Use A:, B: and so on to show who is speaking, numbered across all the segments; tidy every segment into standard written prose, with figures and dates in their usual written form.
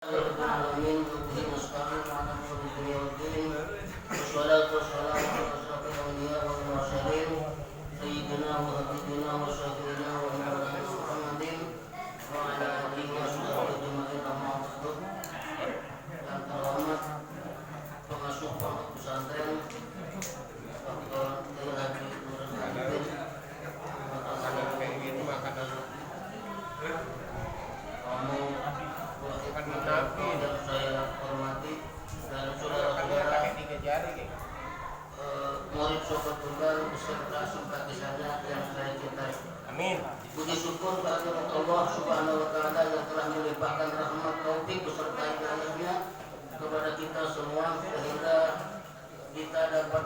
A: Alamin Rabbil mustaqim ala dunya waddin wassalatu wassalamu ala asyrafil anbiya wal mursalin sayyidina wa habibina wa syafiina wa maulana Muhammadin wa ala alihi wa sahbihi ajma'in amma ba'du. Yang terhormat pengasuh pondok pesantren Dr. Dr. Haji Nurul Arifin yang saya hormati dan saudara-saudara murid Sobat Tunggal beserta simpatisannya yang saya cintai.
B: Amin.
A: Puji syukur kehadirat Allah Subhanahu wa taala yang telah melimpahkan rahmat taufik beserta hidayahnya kepada kita semua sehingga kita dapat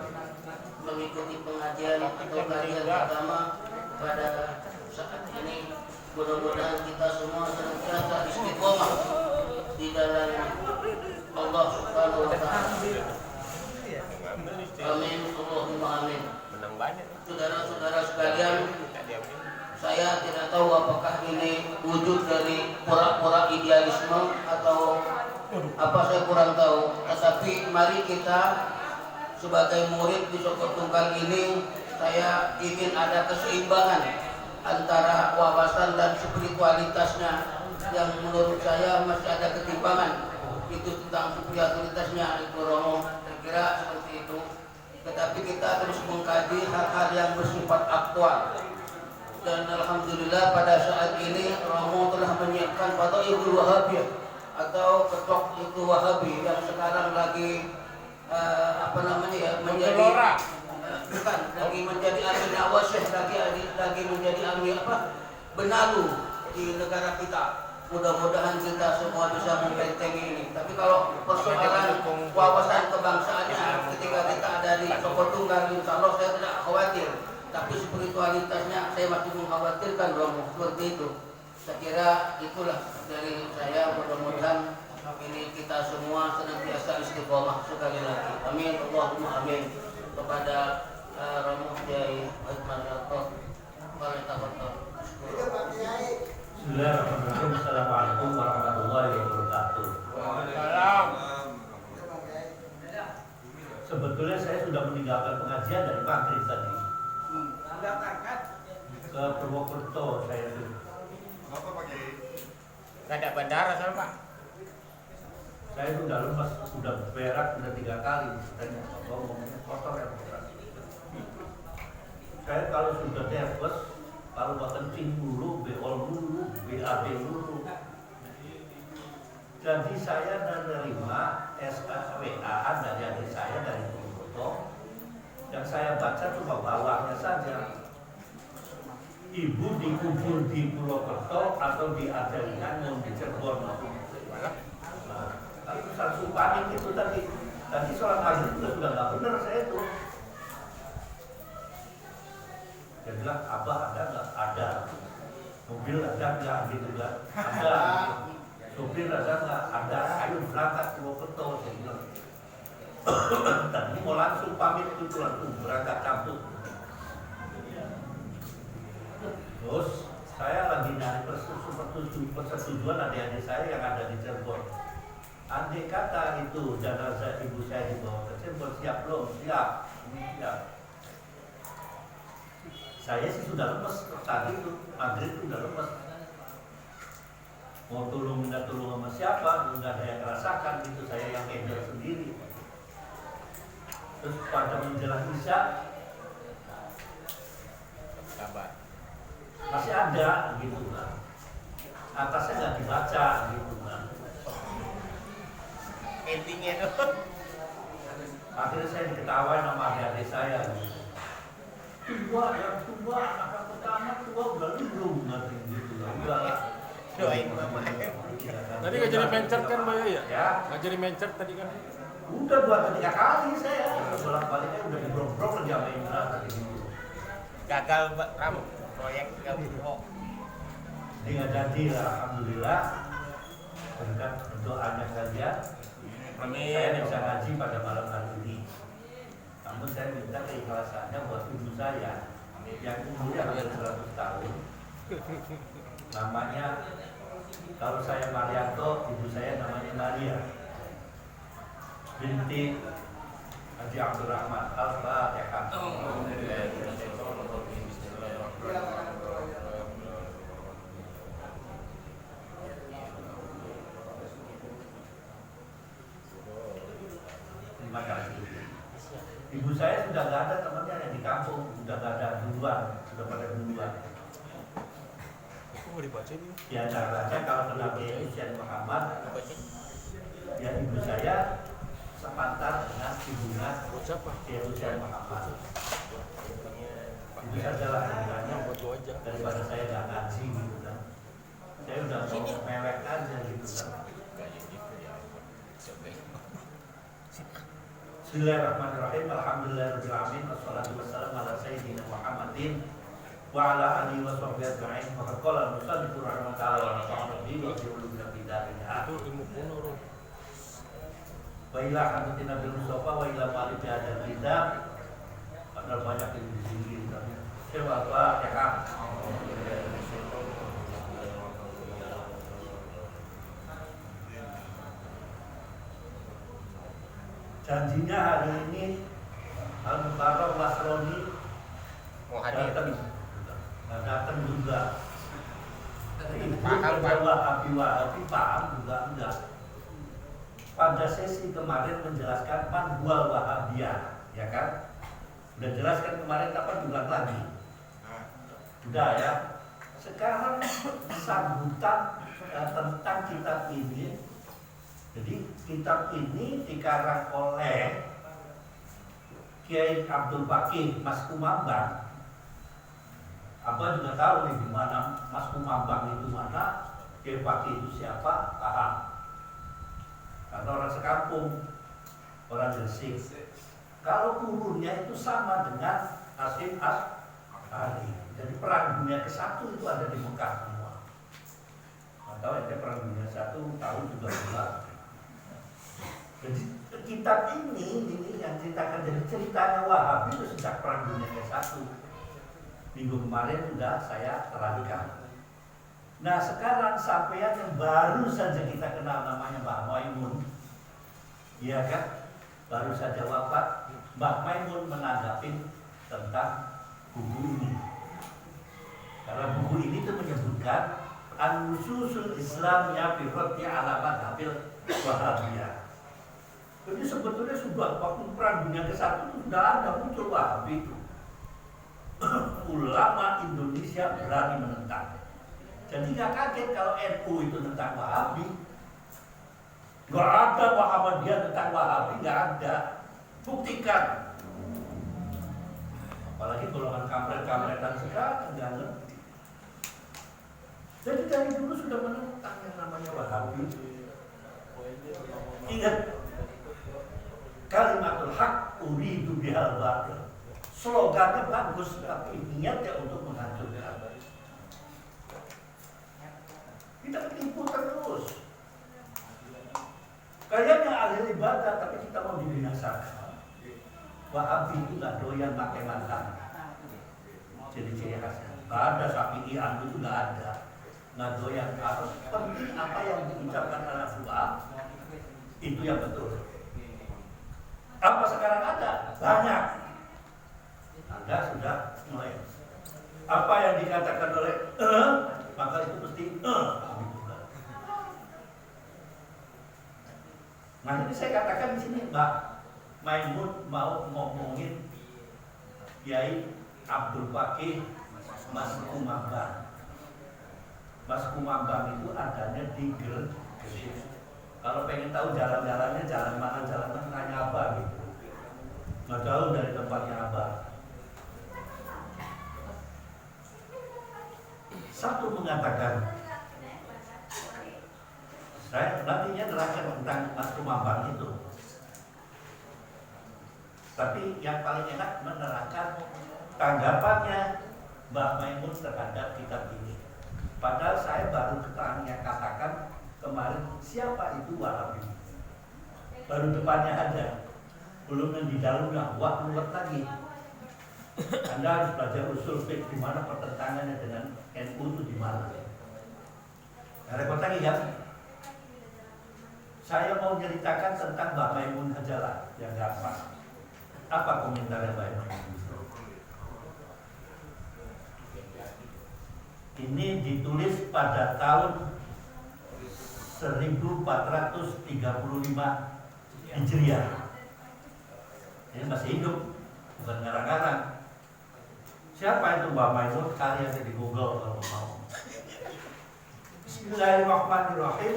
A: mengikuti pengajian atau kajian agama pada saat ini. Mudah-mudahan kita semua senantiasa istiqomah di dalam Allah Subhanahu wa taala. Amin, Allahumma amin.
B: Menang banyak.
A: Saudara-saudara sekalian, saya tidak tahu apakah ini wujud dari pura-pura idealisme atau apa, saya kurang tahu. Tetapi mari kita sebagai murid di Sokot Tunggal ini, saya ingin ada keseimbangan antara wawasan dan spiritualitasnya yang menurut saya masih ada ketimpangan. Itu tentang spiritualitasnya itu Romo, saya kira seperti itu. Tetapi kita terus mengkaji hal-hal yang bersifat aktual. Dan alhamdulillah pada saat ini Romo telah menyiapkan Fadailul Wahabiyah atau ketok itu Wahabi yang sekarang lagi menjadi bukan lagi menjadi ahli nawasih, lagi menjadi ahli benalu di negara kita. Mudah-mudahan kita semua bisa membentengi ini. Tapi kalau persoalan wawasan kebangsaannya ketika kita ada di Sokot Tunggal, insya Allah saya tidak khawatir. Tapi spiritualitasnya saya masih mengkhawatirkan, Romo, seperti itu. Saya kira itulah dari saya. Mudah-mudahan ini kita semua senantiasa istiqomah sekali lagi. Amin, Allahumma amin. Kepada Romo Kiai Uthman Gatot,
C: Bismillahirrahmanirrahim. Assalamualaikum warahmatullahi wabarakatuh. Sebetulnya saya sudah meninggalkan pengajian dari maghrib tadi. Ke Purwokerto saya itu.
B: Gak ada bandara soalnya Pak.
C: Saya sudah lemas, sudah berak, sudah 3 kali. Dan ngomongnya kotor ya. Saya kalau sudah nervous, kalau kencing dulu, beol dulu, BAB dulu. Jadi saya menerima SKWA dari adik saya dari Purwokerto. Yang saya baca cuma bawahnya saja. Ibu dikubur di Purwokerto atau di Adelingan di Cirebon. Tapi satu panik itu tadi sholat maghrib sudah nggak benar saya itu. Dia bilang, Abah ada nggak? Ada. Mobil ada nggak? Gitu kan? Ada. Sopir ada nggak? Ada. Ayo berangkat ke Purwokerto. Saya bilang. Tadi mau langsung pamit itu langsung berangkat cabut. Terus saya lagi nyari persetujuan adik-adik saya yang ada di Cirebon. Andai kata itu jenazah ibu saya dibawa ke Cirebon, siap belum? Siap. Siap. Saya sih sudah lemes tadi itu, maghrib sudah lemes. Mau minta tolong sama siapa, nggak ada yang merasakan gitu, saya yang handle sendiri. Terus pada menjelang Isya, masih ada gitu kan. Atasnya nggak dibaca gitu kan.
B: Endingnya tuh.
C: Akhirnya saya diketawain sama adik-adik saya gitu. Tua, anak pertama tua udah belum ngerti gitu lah.
B: Doain mama.
D: Tadi nggak jadi mencet kan Mbak ya?
C: Ya.
D: Nggak jadi mencet tadi kan?
C: Udah 2-3 kali saya. Bolak-baliknya udah dibrok-brok lagi sama Indra tadi gitu.
B: Gagal Ram proyek Gabuho.
C: Jadi nggak jadi lah, alhamdulillah. Berkat doanya kalian, saya bisa ngaji pada malam hari ini. Namun saya minta keikhlasannya buat ibu saya yang umurnya hampir 100 tahun. Namanya Kalau saya Marianto, ibu saya namanya Maria binti Haji Abdurrahman. Al-Fatihah. Terima kasih. Ibu saya sudah nggak ada temannya yang di kampung, sudah nggak ada duluan, sudah pada duluan.
D: Kok nggak dibaca ini?
C: Ya baca kalau kenal Kiai Hussein Muhammad, ya ibu saya sepantar dengan ibunya
D: Siapa?
C: Kiai Hussein Muhammad. Ibu saya adalah hubungannya
D: Buat lo aja.
C: daripada saya nggak ngaji gitu kan. Saya udah mau mewek aja gitu kan. Bismillahirrahmanirrahim. Alhamdulillahirrahmanirrahim. Wassalatu wassalamu ala sayyidina Muhammadin wa ala alihi wa sahbihi ajma'in. Faqad qala al-musannif rahimahullah wa nafa'ana bihi wa bi ulumina fid darin.
D: Itu ilmu kuno, Ron.
C: Wa ila hadatin Nabi Mustafa wa ila malik hadal kitab. Ada banyak yang di sini gitu. Al-Fatihah. Janjinya hari ini Al-Mukarram Wasroni
B: Mau hadir.
C: datang juga. Ibu
B: Paham, Pak.
C: Wahabi paham juga enggak. Pada sesi kemarin menjelaskan pandual Wahabiyah, ya kan? Udah jelaskan kemarin, kapan diulang lagi? Udah ya. Sekarang sambutan tentang kitab ini. Jadi kitab ini dikarang oleh Kiai Abdul Baqi Mas Kumambang. Abah juga tahu nih di mana Mas Kumambang itu mana, Kiai Baqi itu siapa, paham. Karena orang sekampung, orang Gresik. Kalau turunnya itu sama dengan Hasyim Asy'ari. Jadi perang dunia ke-1 itu ada di Mekah semua. Atau ada perang dunia 1 tahun 12. Jadi kitab ini yang ceritakan dari ceritanya Wahabi itu sejak perang dunia ke-1. Minggu kemarin sudah saya terangkan. Nah sekarang sampean yang baru saja kita kenal namanya Mbah Maimun, iya kan? Baru saja wafat. Mbah Maimun menanggapi tentang buku ini. Karena buku ini tuh menyebutkan An-Nususul Islamiyah fi Raddi ala Madhabil Wahabiyah. Jadi sebetulnya sudah waktu perang dunia ke-1 itu sudah ada muncul Wahabi itu. Ulama Indonesia berani menentang. Jadi nggak kaget kalau NU itu tentang Wahabi. Nggak ada Muhammadiyah tentang Wahabi, nggak ada. Buktikan. Apalagi golongan kampret-kampretan sekarang nggak ngerti. Jadi dari dulu sudah menentang yang namanya Wahabi. Ingat. Kalimatul haq uridu bihal batil. Slogannya bagus, tapi niatnya untuk menghancurkan. Kita tipu terus. Kayaknya ahli ibadah, tapi kita mau dibinasakan. Wahabi itu nggak doyan pakai mantan. Jadi ciri khasnya. Nggak ada Syafi'ian itu nggak ada. Nggak doyan. Harus penting apa yang diucapkan anak buah itu yang betul. Apa sekarang ada? Banyak. Anda sudah mulai. Apa yang dikatakan oleh maka itu mesti Nah ini saya katakan di sini Mbak Maimun mau ngomongin Kiai Abdul Baqi Mas Kumambang. Mas Kumambang itu adanya di Gresik. Kalau pengen tahu jalan-jalannya, jalan mana, tanya Abah gitu. Nggak jauh dari tempatnya Abah. Satu mengatakan, saya nantinya nerangkan tentang Mas Kumambang itu. Tapi yang paling enak menerangkan tanggapannya Mbak Maimun terhadap kitab ini. Padahal saya baru katakan kemarin siapa itu Wahabi. Baru depannya ada, belum yang di dalamnya. Wah keluar lagi. Anda harus belajar usul fiqh di mana pertentangannya dengan NU itu di mana. repot lagi kan? Saya mau ceritakan tentang Mbak Maimun Hajalah yang gampang. Apa komentarnya Mbak Maimun? Ini ditulis pada tahun 1435 Hijriah. Ini masih hidup, bukan ngarang-ngarang. Siapa itu Mbak Maimun? Cari aja di Google kalau mau. Bismillahirrahmanirrahim.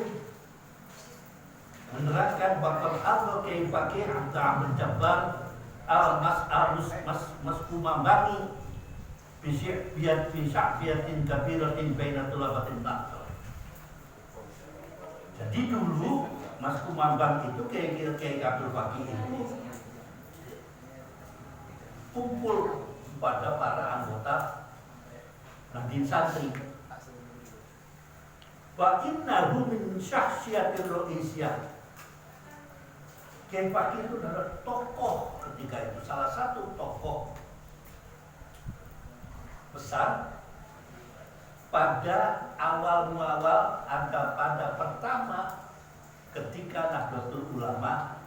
C: Menerangkan bahwa Allah kaifaki anta menjabar mas kumambani bisya'fiyatin kabiratin baina tulabatin nakal. Jadi dulu Mas Kumambang itu kayak Abdul Fakih itu kumpul pada para anggota Nadin Santri. Wa innahu min syahsiyatir ra'isyah. Kiai Fakih itu adalah tokoh ketika itu, salah satu tokoh besar pada awal muawal pada pertama ketika Nahdlatul Ulama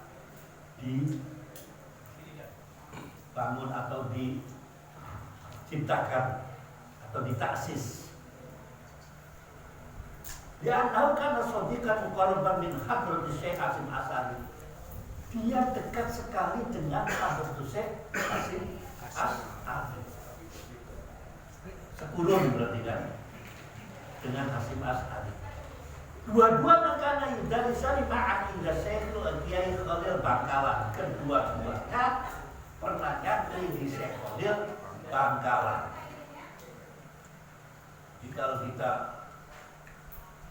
C: dibangun atau diciptakan atau ditaksis. Dia karena sodikan muqarraban min hadratis Syekh Hasyim Asy'ari. Dia dekat sekali dengan Hadratus Syekh Hasyim Asy'ari. Sekurun berarti kan dengan Hasyim Asy'ari. Dua-dua makana dari sari ma'an inda Syekhul Kiai Khalil Bangkalan. Kedua-duanya pernah nyantri di Syekh Khalil Bangkalan. Jadi kalau kita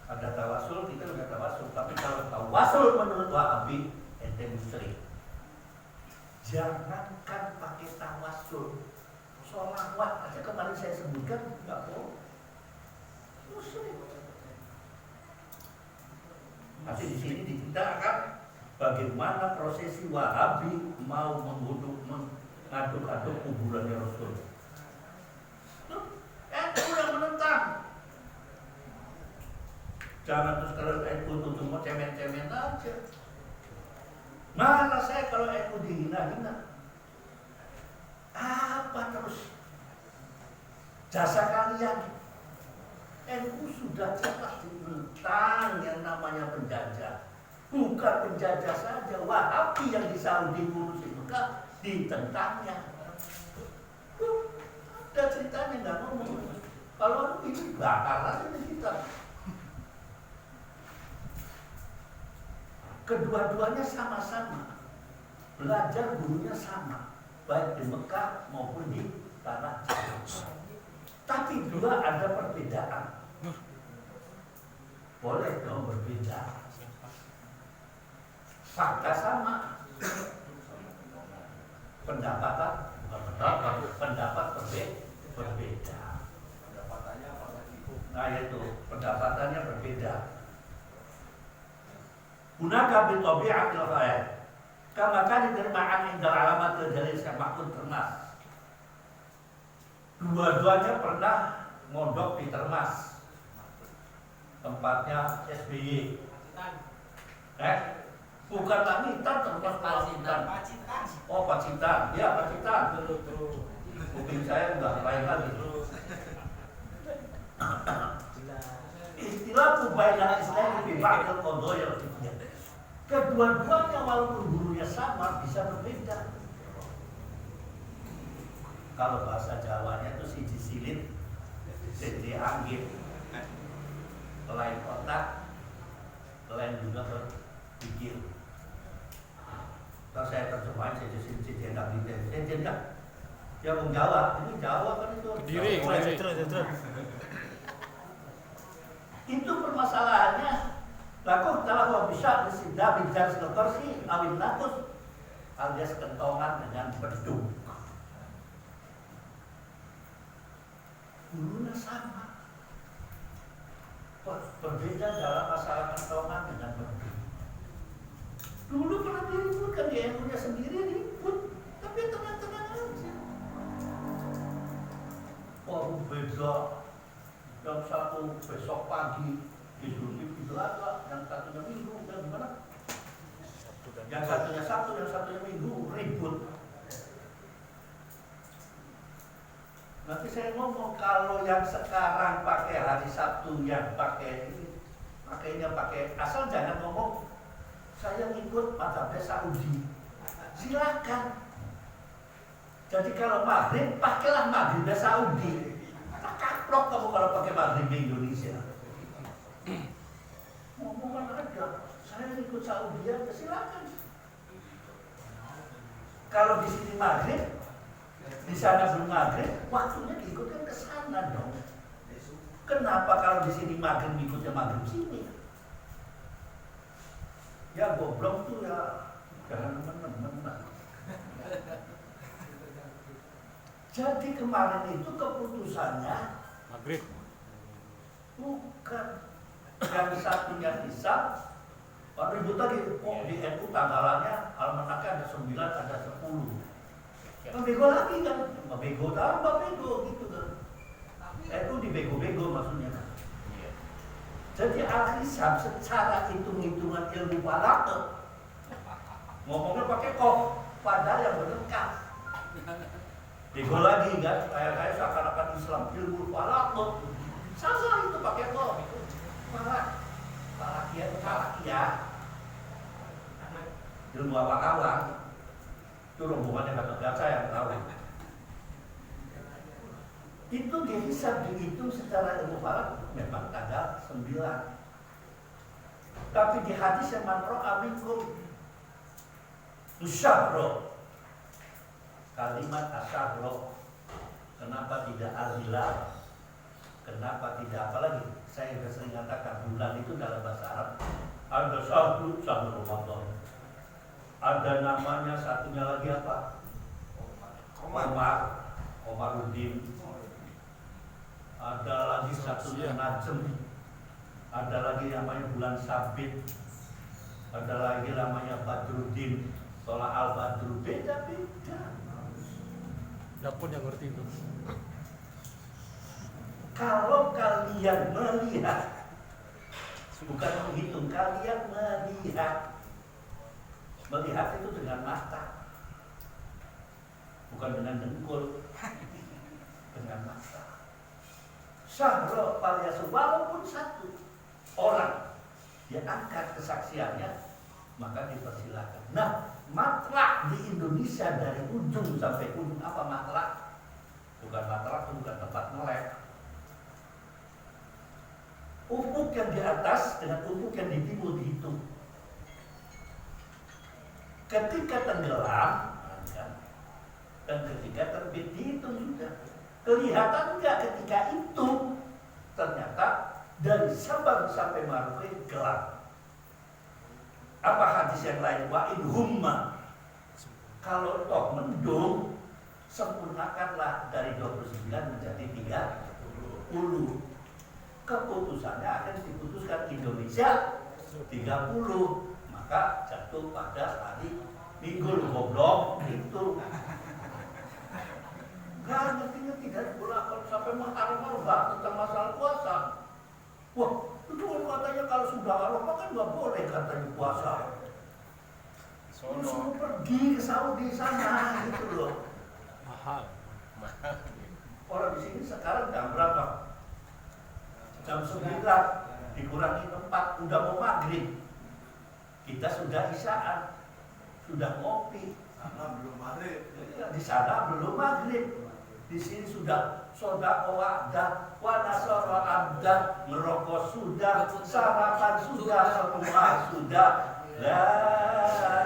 C: ada tawasul, kita nggak tawasul. Tapi kalau tawasul menurut Wahabi, ente musyrik. Jangankan pakai tawasul, sholawat aja kemarin saya sebutkan nggak boleh. Musyrik. Nanti di sini diceritakan bagaimana prosesi Wahabi mau mengaduk-aduk kuburannya Rasul. Ente udah menentang. Jangan terus kalau NU itu cuma cemen-cemen aja. Mana saya kalau NU dihina-hina? Apa terus jasa kalian? NU sudah jelas ditentang yang namanya penjajah. Bukan penjajah saja, Wahabi yang di Saudi ngurus itu kan ditentangnya. Ada ceritanya nggak ngomong. Kalau ini bakar aja kita. Kedua-duanya sama-sama, belajar gurunya sama, baik di Mekah maupun di tanah Jawa. Tapi dua ada perbedaan. Boleh dong berbeda. Fakta sama, pendapat berbeda. Nah itu pendapatannya berbeda. Hunaka bi tabi'atil ghayat. Kama kan ditermaan indal alamat dari Mahfud Termas. Dua-duanya pernah mondok di Termas. Tempatnya SBY. Bukan Langitan, Termas Pacitan. Oh Pacitan, ya Pacitan. Mungkin saya enggak lain lagi. Istilah Ubaidal Islam di Ba'dal Qadaya. Kedua-duanya walaupun gurunya sama bisa berbeda. Kalau bahasa Jawanya itu siji silit, siji anggit, lain otak, lain juga berpikir. Kalau saya terjemahin saya siji jendak di jendak. Ya orang Jawa, ini Jawa kan itu.
D: Diri,
C: itu permasalahannya. Lakukan telah bisa disidah bijar sekursi awin nakus alias kentongan dengan bedung. Gurunya sama, berbeda dalam masalah kentongan dengan bedung. Dulu pernah diributkan di NU-nya sendiri ribut, tapi tenang-tenang aja. Wah beda, jam 1 besok pagi Idul Fitri ada, yang satunya Minggu, yang gimana?
D: Sabtu dan
C: Yang satunya Sabtu, yang satunya Minggu, ribut. Nanti saya ngomong kalau yang sekarang pakai hari Sabtu yang pakainya pakai asal jangan ngomong saya ngikut mazhabnya Saudi. Silakan. Jadi kalau maghrib pakailah maghribnya Saudi. Tak kaplok kamu kalau pakai maghrib Indonesia. Ngomongan aja. Saya ngikut Saudi aja silakan. Kalau di sini maghrib di sana belum maghrib, waktunya diikutkan ke sana dong. Kenapa kalau di sini maghrib ikutnya maghrib sini? Ya goblok tuh ya, jangan teman-teman. Jadi kemarin itu keputusannya
D: maghrib.
C: bukan yang satunya bisa. Pak ribut tadi, kok di NU tanggalannya almanaknya ada 9, ada 10. Membego lagi kan, membego tambah bego gitu kan. Itu dibego-bego maksudnya kan. Jadi Al-Hisab secara hitung-hitungan ilmu falak ngomongnya pakai kof, padahal yang berlengkap. Bego lagi kan, kayak seakan-akan Islam ilmu falak salah itu pakai kof. Falakia. Ilmu awang-awang. Itu rombongannya kata yang tahu. Itu dihisab dihitung secara ilmu falak memang tanggal 9. Tapi di hadis yang man ra'a minkum usyahro, kalimat asyahro, kenapa tidak al-hilal? Kenapa tidak apalagi? Saya sudah sering katakan bulan itu dalam bahasa Arab ada satu Ramadan. Ada namanya satunya lagi apa? Omaruddin. Ada lagi satunya Najm. Ada lagi namanya bulan Sabit. Ada lagi namanya Badruddin. Sholat al-Badru beda-beda.
D: Dapun yang ngerti itu.
C: Kalau kalian melihat, bukan menghitung, kalian melihat. Melihat itu dengan mata, bukan dengan dengkul, dengan mata. Syahro Paliasu, walaupun satu orang dia angkat kesaksiannya, maka dipersilakan. Nah, matlak di Indonesia dari ujung sampai ujung apa matlak? Bukan matlak, itu bukan tempat melek. Ufuk yang di atas dengan ufuk yang di timur dihitung. Ketika tenggelam dan ketika terbit dihitung juga. Kelihatan enggak ketika itu ternyata dari Sabang sampai Merauke gelap. Apa hadis yang lain? Wa in humma, kalau toh mendung sempurnakanlah dari 29 menjadi 30. Keputusannya akan diputuskan Indonesia 30. Maka jatuh pada hari Minggu goblok itu. Nggak ngerti-ngerti dari belakang sampai Muharram tentang masalah puasa. Wah, itu katanya kalau sudah Arafah kan nggak boleh katanya puasa. Terus mau pergi ke Saudi sana gitu loh.
D: Mahal.
C: Orang di sini sekarang jam berapa? Jam 9 dikurangi 4 udah mau maghrib. Kita sudah isyaan, sudah ngopi.
E: Sana belum maghrib.
C: Di sana belum maghrib. Di sini sudah sodako wa'dah, wa nasara abdah, merokok sudah, sarapan sudah, semua sudah. La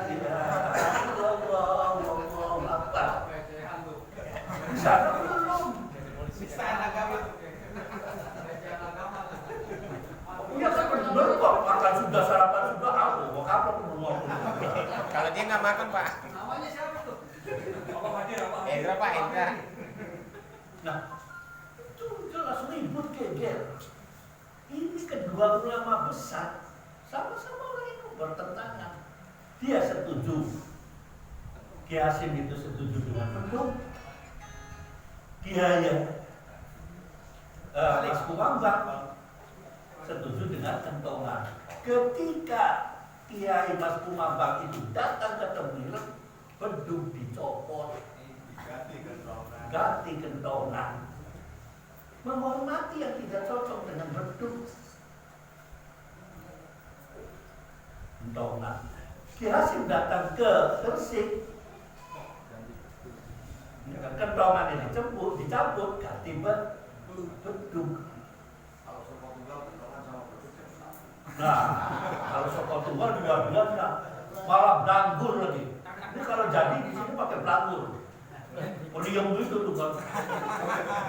C: ilaha illallah, wallahu akbar. Di sana belum. Iya kan benar kok, makan sudah, sarapan sudah, aku mau kapan mau.
B: Kalau dia nggak makan Pak.
E: Namanya siapa tuh?
B: Indra Pak, Indra.
C: Nah, itu jelas ribut geger. Ini kedua ulama besar, sama-sama orang itu bertentangan. Dia setuju, Ki Hasim itu setuju dengan penuh. Mas Kumambang setuju dengan kentongan. Ketika Kiai Mas Kumambang itu datang ke Tembiren, beduk dicopot, ganti kentongan, menghormati yang tidak cocok dengan beduk. Kentongan. Ki Hasim datang ke Gresik, kentongan ini dicabut, ganti beduk. Nah, kalau sokol tunggal dua-duanya malah belanggur lagi. Ini kalau jadi di sini pakai belanggur. Meriang itu tuh kan,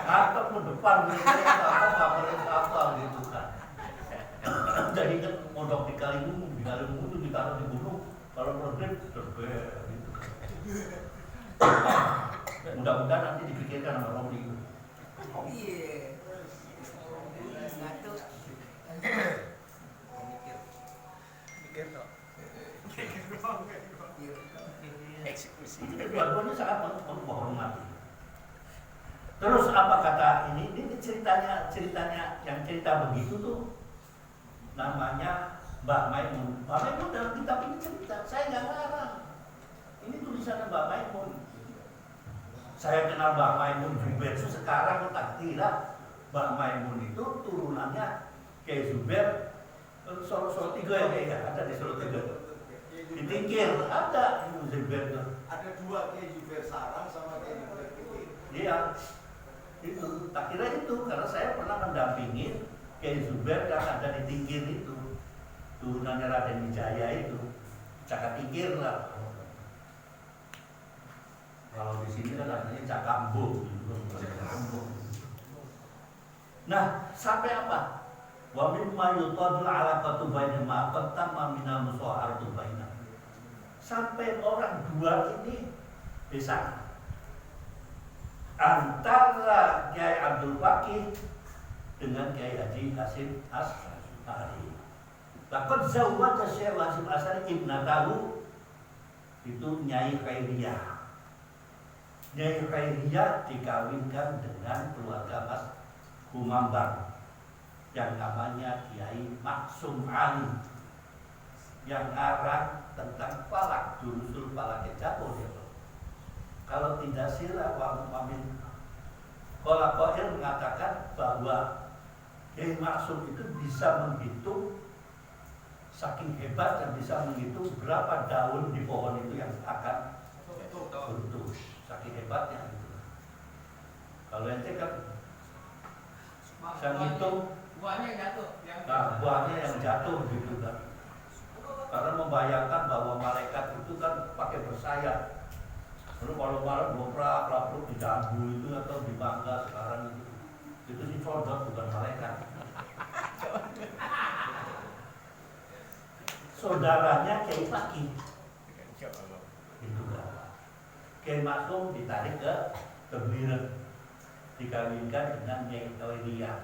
C: atap ke depan apa gitu kan. Jadi kan mondok di Kaliwungu itu ditaruh di gunung. Kalau terbit gitu. Mudah-mudahan nanti dipikirkan sama Romi.
F: Iya. Ngatur.
B: Eksekusi.
C: Dua-duanya sangat menghormati. Terus apa kata ini ceritanya yang cerita begitu tuh namanya Mbak Maimun. Mbak Maimun dalam kitab ini cerita, saya nggak ngarang. Ini tulisannya Mbak Maimun. Saya kenal Mbak Maimun Zubair sekarang tak kira Mbak Maimun itu turunannya kayak Zubair Solo 3 ya kayaknya ada di Solo 3. Di Tingkir ada Zubair.
E: Ada dua, Kiai Zubair Sarang sama Kiai Zubair Tingkir.
C: Iya, itu tak kira itu karena saya pernah mendampingi Kiai Zubair yang ada di Tingkir itu, turunannya Raden Wijaya itu, Caka Tingkir lah. Kalau di sini kan namanya Cakambo gitu. Nah, sampai apa? Wa mimma yutadul alaqatu bainama qattama minal musaharatu bainah. Sampai orang dua ini bisa antara Kiai Abdul Baqi dengan Kiai Haji Hasim Ash'ari. Laqad zawwaja Syekh Hasim Ash'ari ibnatahu itu Nyai Khairiyah. Nyai Khairiyah dikawinkan dengan keluarga Mas Kumambang yang namanya Kiai Maksum Ali yang ngarang tentang falak, jurusul falak jatuh ya. Kalau tidak sila wa mu'min. Kalau Qair mengatakan bahwa Kiai Maksum itu bisa menghitung, saking hebat dan bisa menghitung berapa daun di pohon itu yang akan tumbuh. Saking hebatnya itu. Kalau ente kan saya ngitung
F: Buahnya jatuh.
C: nah, buahnya yang jatuh gitu kan. Karena membayangkan bahwa malaikat itu kan pakai bersayap. Lalu kalau malam lapuk di dagu itu atau di bangga sekarang itu si codot bukan malaikat. Saudaranya Kiai Fakih itu kan. Kiai Maksum ditarik ke Tembiren, dikawinkan dengan Nyai Khairiyah.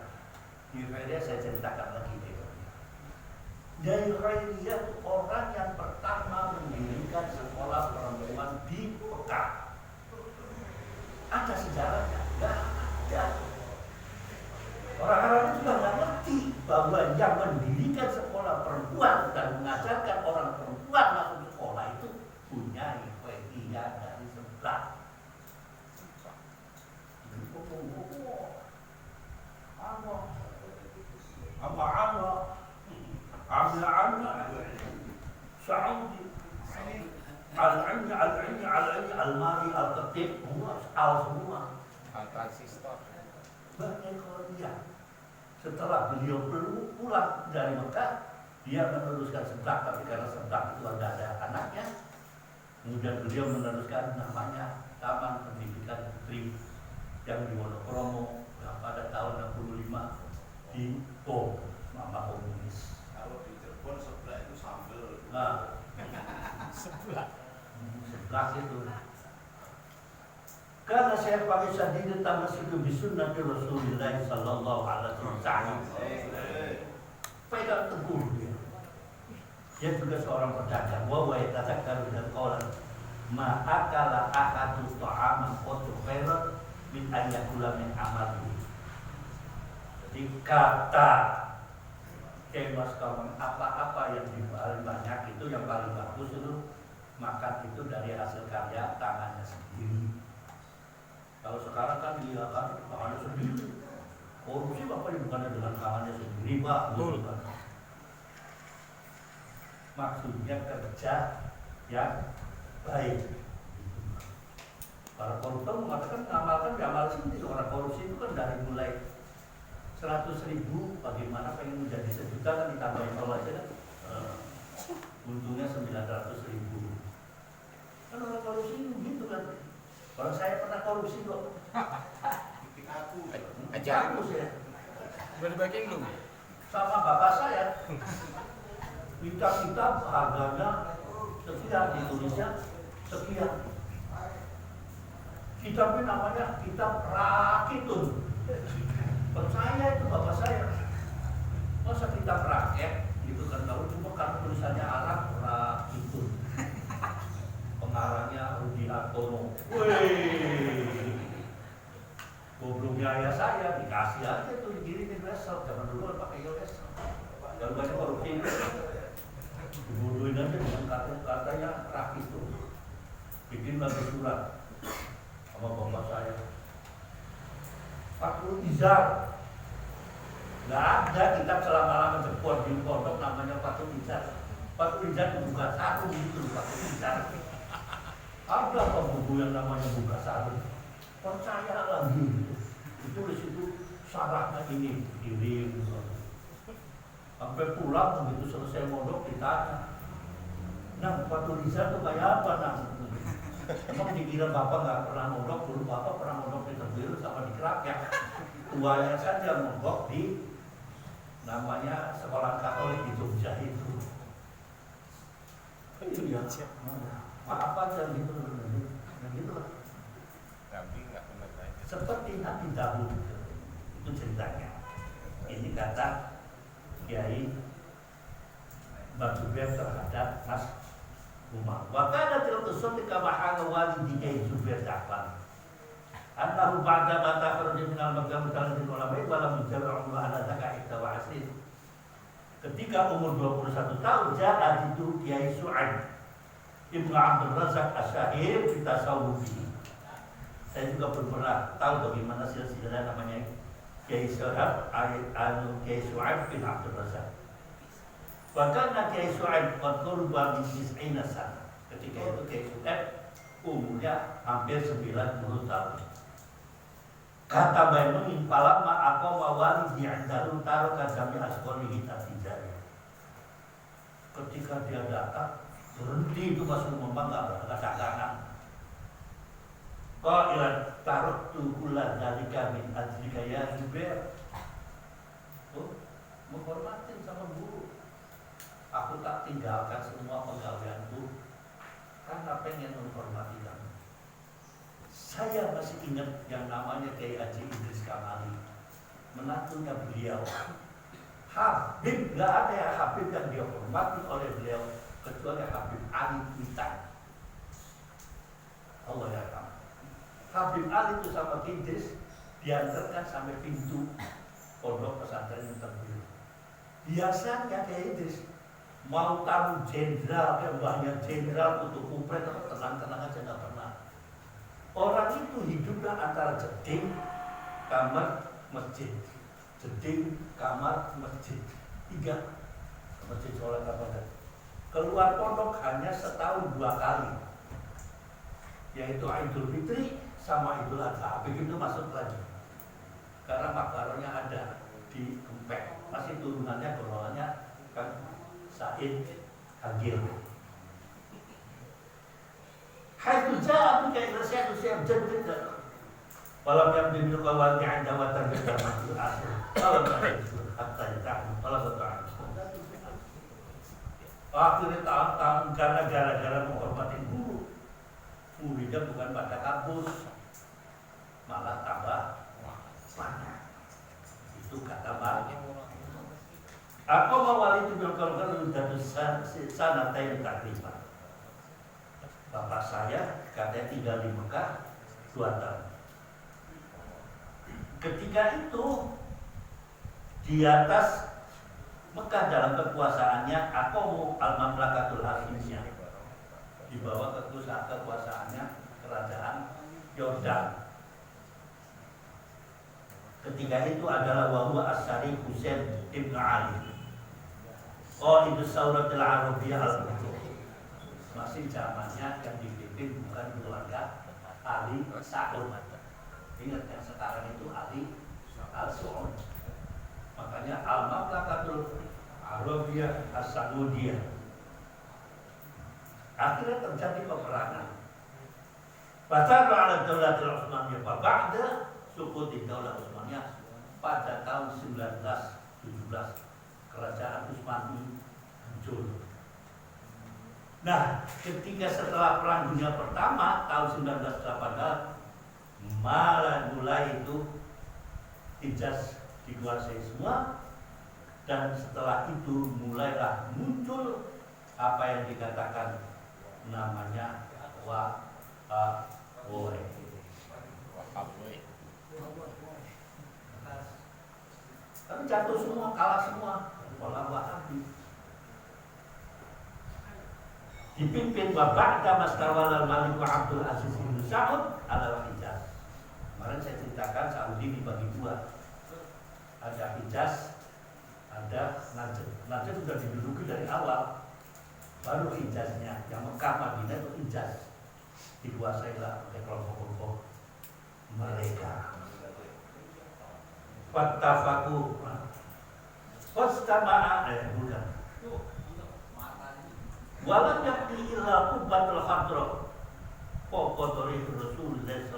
C: Nyai Khairiyah saya ceritakan lagi deh. Nyai Khairiyah itu orang yang pertama mendirikan sekolah perempuan di Mekah. Ada sejarahnya? Nggak ada. Orang-orang juga nggak ngerti bahwa yang mendirikan sekolah perempuan dan mengajarkan orang perempuan masuk sekolah itu punya Khairiyah dari sebelah. Saudi Al-Mari Al-Ketib semua
B: Transistor.
C: Setelah beliau pulang dari Mekah, dia meneruskan seblak, tapi karena seblak itu ada anaknya, kemudian beliau meneruskan namanya Taman Pendidikan Putri yang di Wonokromo yang pada tahun 65 dibom sama komunis.
E: Kalau di Cirebon sebelah itu sambel.
C: Nah, seblak itu. Karena saya pakai sadid tamasiku bisunnah Rasulullah sallallahu alaihi wasallam. Pegang teguh dia. Dia juga seorang pedagang. Wa yatadzakkaru dan qaulan ma akala ahadu ta'aman qatu khairan min an yakula min amali. Jadi kata Mas kawan apa-apa yang paling banyak itu yang paling bagus itu makan itu dari hasil karya tangannya sendiri. Kalau sekarang kan dia kan tangannya sendiri. Korupsi Bapak bukannya dengan tangannya sendiri Pak.
D: Betul.
C: Bukan. Maksudnya kerja yang baik. Para koruptor mengatakan ngamalkan diamal sendiri. Orang korupsi itu kan dari mulai 100.000 bagaimana pengen menjadi 1 juta kan ditambahin tol aja kan. Untungnya 900.000. Kan orang korupsi gitu kan. Kalau saya pernah korupsi kok.
B: Ajaran
C: Bagus ya.
B: udah dibagiin belum?
C: Sama bapak saya. Kitab-kitab harganya sekian di Indonesia sekian. Kitabnya namanya kitab Rakitun. Percaya itu bapak saya. Masa kitab rakyat gitu kan tahu cuma karena tulisannya Arab Rakitun. Pengarangnya Rudi Hartono. Wih. Gobloknya ayah saya dikasih aja tuh digirimin wesel. Zaman dulu kan pakai wesel. Kalau banyak korupsi dibodohin aja dengan katanya rakis tuh. Bikin lagi surat sama bapak saya. Pak Rizal. Nggak ada kitab selama-lama jepot di pondok namanya Pak Rizal. Pak Rizal buka sarung gitu Pak Rizal. Ada apa buku yang namanya buka sarung? Percaya lagi gitu. Itu di situ syaratnya ini kirim. Sampai pulang begitu selesai mondok ditanya, nah Pak Rizal tuh kayak apa nah? Emang dikira bapak nggak pernah mondok, dulu bapak pernah mondok di Terbil sama di Kerakyat. Tuanya saja mondok di namanya sekolah Katolik di Jogja itu. Itu dia. Maaf aja gitu, gitu lah.
B: Tapi nggak benar aja.
C: Seperti Nabi Daud itu ceritanya. Ini kata Kiai Zubair terhadap Mas Umar. Wa kana tilqasun kama hana walidi Kiai Zubair Ja'far. Annahu ba'da ma takharaja min al-maqam talabul ulama wa lam yujra' ala zakat wa asrin. Ketika umur 21 tahun ja'a itu Kiai Su'aib Ibnu Abdul Razak Asy-Syahir fi tasawwufi. Saya juga belum pernah tahu bagaimana silsilah namanya Kiai Su'aib Kiai Su'aib bin Abdul Razak. Bahkan Kiai Su'aib qad qurba min 90 sana. Ketika itu Kiai Su'aib umurnya hampir 90 tahun. Kata Bainu falamma aqama walidi 'indahu taraka jami' asqalihi tatijari. Ketika dia datang berhenti itu masuk memang nggak dagangan. Qailan taraktu kulla dzalika min ajlika ya Zubair. Tuh, menghormatin sama guru. Aku tak tinggalkan semua pegawaianku karena pengen menghormati kamu. Saya masih ingat yang namanya Kiai Haji Idris Kamali, menantunya beliau. Habib, nggak ada ya Habib yang dihormati oleh beliau kecuali Habib Ali Kuitang. Allah ya Tuhan. Habib Ali itu sama Idris diantarkan sampai pintu pondok pesantren yang terpilih. Biasanya Kiai Idris mau tamu jenderal, banyak jenderal untuk kupret atau tenang-tenang aja nggak pernah. Orang itu hidupnya antara jeding, kamar, masjid. Jeding, kamar, masjid. 3 masjid sholat apa. Keluar pondok hanya setahun 2 kali, yaitu Idul Fitri sama Idul Adha. Begitu masuk lagi karena makaronnya ada di Kempek, masih turunannya golongannya kan Said Agil. Hai tu jawab kayak nasihat usia jadi walau yang dibilang kawan yang ada watar kita masuk asal kalau itu hatta itu kalau betul. Akhirnya tahun karena gara-gara menghormati guru, muridnya bukan pada kampus, malah tambah banyak. Itu kata Bang. Aku mawali itu berkorban untuk sana tayin takriban. Bapak saya katanya tinggal di Mekah 2 tahun. Ketika itu di atas Mekah dalam kekuasaannya Aqamu al-Mamlakatul Hashimiyah, di bawah kekuasaannya kerajaan Yordan. Ketika itu adalah wahwa As-Syarif Husain Ibn Ali. Oh, itu Sauratul Arabiyah al-Qudus. Masih zamannya yang dipimpin bukan keluarga Ali Saud. Ingat yang sekarang itu Ali Al-Saud. Makanya Al-Mamlakatul Arabiyah As-Saudiyah. Akhirnya terjadi peperangan. Pasar ala Daulatul Utsmaniyah ba'da suquti Daulah Utsmaniyah pada tahun 1917. Kerajaan Utsmani hancur. Nah, ketika setelah Perang Dunia Pertama tahun 1918 mulai itu Hijaz dikuasai semua, dan setelah itu mulailah muncul apa yang dikatakan namanya Wahaboy. Tapi jatuh semua, kalah semua. Walau Wahabi dipimpin Ba'da Mastawal al-Malik wa Abdul Aziz bin Saud al-Hijaz. Kemarin saya ceritakan Saudi dibagi dua, ada Hijaz, ada Najd. Najd sudah diduduki dari awal, baru Hijaznya, yang Mekah Madinah itu Hijaz dikuasailah oleh kelompok-kelompok mereka. Wattafaku Wastama'a bukan. Walam yakni illa kubbatul khadra. Pokok dari Rasulullah